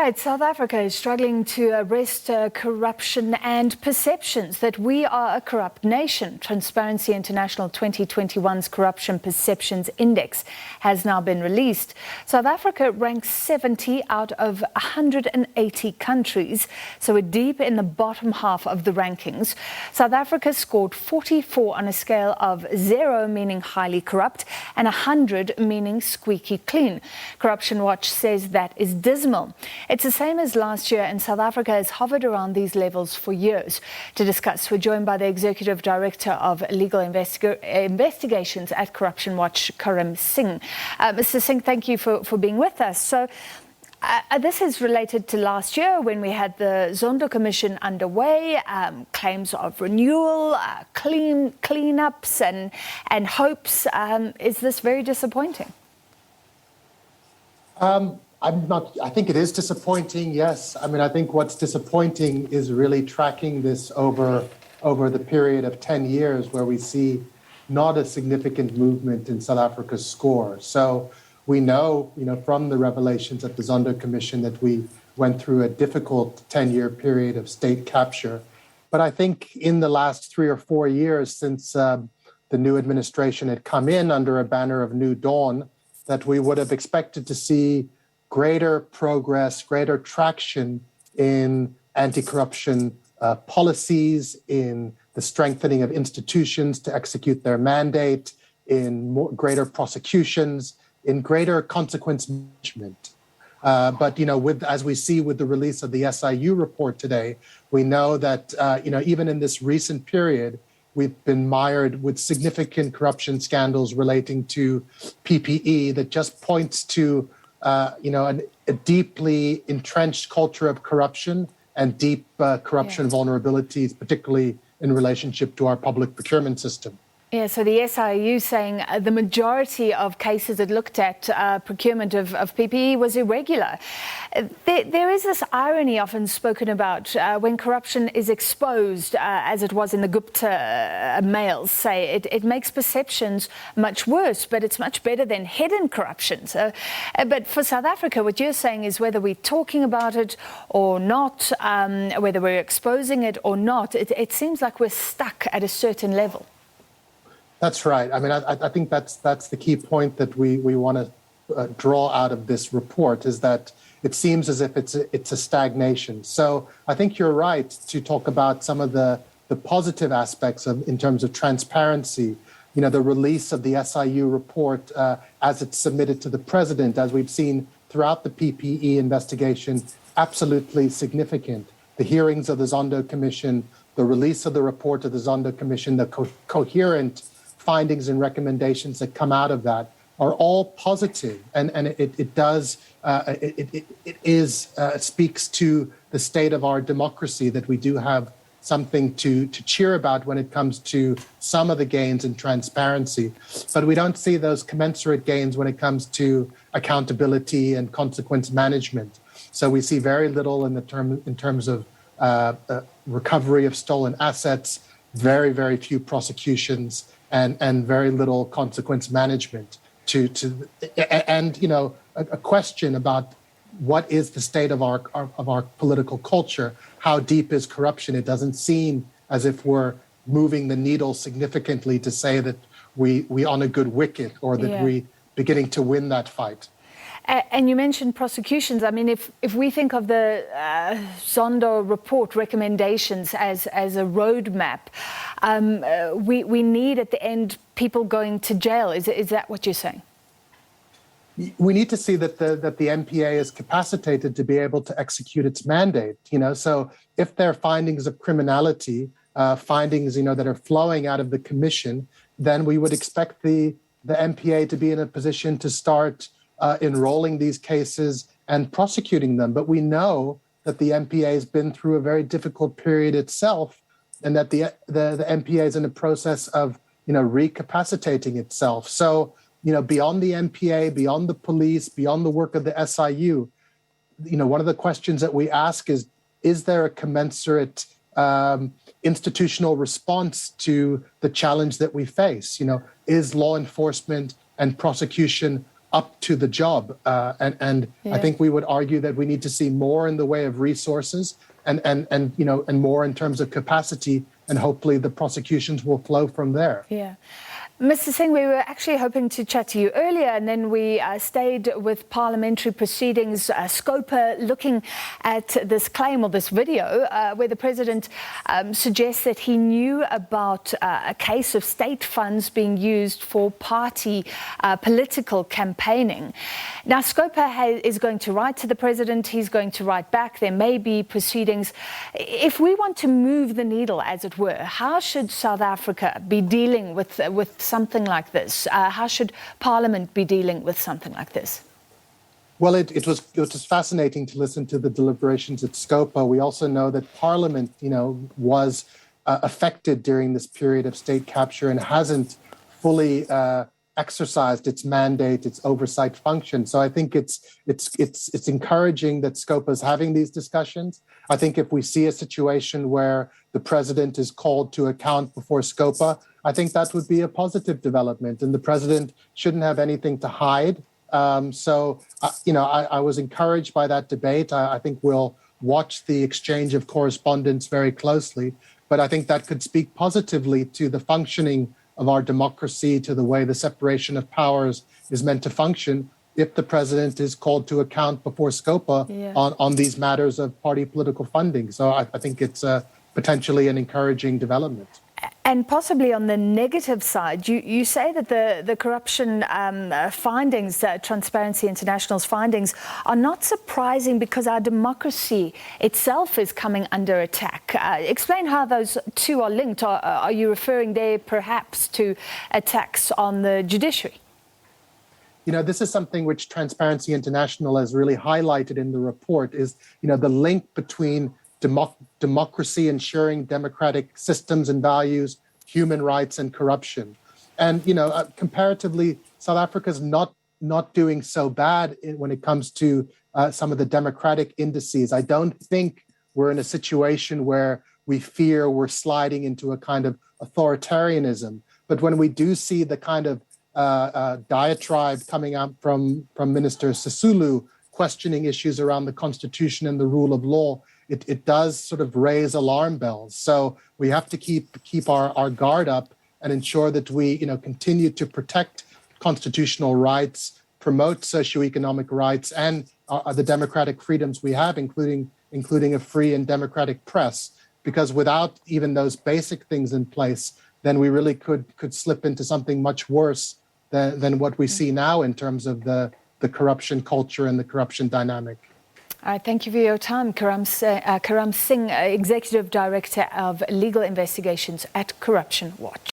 Right, South Africa is struggling to arrest corruption and perceptions that we are a corrupt nation. Transparency International 2021's Corruption Perceptions Index has now been released. South Africa ranks 70 out of 180 countries, so we're deep in the bottom half of the rankings. South Africa scored 44 on a scale of 0 meaning highly corrupt and 100 meaning squeaky clean. Corruption Watch says that is dismal. It's the same as last year, and South Africa has hovered around these levels for years. To discuss, we're joined by the Executive Director of Legal Investigations at Corruption Watch, Karam Singh. Mr. Singh, thank you for being with us. So, this is related to last year when we had the Zondo Commission underway, claims of renewal, cleanups and hopes. Is this very disappointing? I think it is disappointing, yes. I mean, I think what's disappointing is really tracking this over the period of 10 years where we see not a significant movement in South Africa's score. So we know, from the revelations at the Zondo Commission that we went through a difficult 10-year period of state capture. But I think in the last 3 or 4 years since the new administration had come in under a banner of New Dawn, that we would have expected to see greater progress, greater traction in anti-corruption policies, in the strengthening of institutions to execute their mandate, in greater prosecutions, in greater consequence management. But as we see with the release of the SIU report today, we know that even in this recent period, we've been mired with significant corruption scandals relating to PPE that just points to a deeply entrenched culture of corruption and deep corruption vulnerabilities, particularly in relationship to our public procurement system. Yeah, so the SIU saying the majority of cases it looked at procurement of PPE was irregular. There is this irony often spoken about when corruption is exposed, as it was in the Gupta mails, say, it makes perceptions much worse, but it's much better than hidden corruption. So, but for South Africa, what you're saying is whether we're talking about it or not, whether we're exposing it or not, it seems like we're stuck at a certain level. That's right. I mean, I think that's the key point that we want to draw out of this report, is that it seems as if it's a stagnation. So I think you're right to talk about some of the positive aspects in terms of transparency. The release of the SIU report as it's submitted to the president, as we've seen throughout the PPE investigation, absolutely significant. The hearings of the Zondo Commission, the release of the report of the Zondo Commission, the coherent findings and recommendations that come out of that are all positive, and it speaks to the state of our democracy, that we do have something to cheer about when it comes to some of the gains in transparency, but we don't see those commensurate gains when it comes to accountability and consequence management. So we see very little in terms of recovery of stolen assets, very, very few prosecutions, and very little consequence management a question about what is the state of our political culture, how deep is corruption. It doesn't seem as if we're moving the needle significantly to say that we on a good wicket, or that we beginning to win that fight. And you mentioned prosecutions. I mean, if we think of the Zondo report recommendations as a roadmap, we need at the end people going to jail. Is that what you're saying? We need to see that the NPA is capacitated to be able to execute its mandate. So if there are findings of criminality, findings that are flowing out of the commission, then we would expect the NPA to be in a position to start enrolling these cases and prosecuting them. But we know that the NPA has been through a very difficult period itself, and that the NPA is in the process of recapacitating itself. So beyond the NPA, beyond the police, beyond the work of the SIU, one of the questions that we ask is there a commensurate institutional response to the challenge that we face? Is law enforcement and prosecution up to the job. And I think we would argue that we need to see more in the way of resources and more in terms of capacity, and hopefully the prosecutions will flow from there. Yeah. Mr. Singh, we were actually hoping to chat to you earlier, and then we stayed with parliamentary proceedings. Scopa looking at this claim or this video where the president suggests that he knew about a case of state funds being used for party political campaigning. Now, Scopa is going to write to the president. He's going to write back. There may be proceedings. If we want to move the needle, as it were, how should South Africa be dealing with something like this? How should Parliament be dealing with something like this? Well, it was fascinating to listen to the deliberations at Scopa. We also know that Parliament, was affected during this period of state capture and hasn't fully exercised its mandate, its oversight function. So I think it's encouraging that Scopa is having these discussions. I think if we see a situation where the president is called to account before Scopa, I think that would be a positive development, and the president shouldn't have anything to hide. I was encouraged by that debate. I think we'll watch the exchange of correspondence very closely, but I think that could speak positively to the functioning of our democracy, to the way the separation of powers is meant to function, if the president is called to account before Scopa on these matters of party political funding. So I think it's potentially an encouraging development. And possibly on the negative side, you say that the corruption findings, Transparency International's findings, are not surprising because our democracy itself is coming under attack. Explain how those two are linked. Are you referring there perhaps to attacks on the judiciary? This is something which Transparency International has really highlighted in the report, is, the link between democracy, ensuring democratic systems and values, human rights, and corruption. And, comparatively, South Africa's not doing so bad when it comes to some of the democratic indices. I don't think we're in a situation where we fear we're sliding into a kind of authoritarianism. But when we do see the kind of diatribe coming out from Minister Sisulu questioning issues around the Constitution and the rule of law, it does sort of raise alarm bells. So we have to keep our guard up and ensure that we continue to protect constitutional rights, promote socioeconomic rights, and the democratic freedoms we have, including a free and democratic press. Because without even those basic things in place, then we really could slip into something much worse than what we see now in terms of the corruption culture and the corruption dynamic. All right, thank you for your time. Karam Singh, Executive Director of Legal Investigations at Corruption Watch.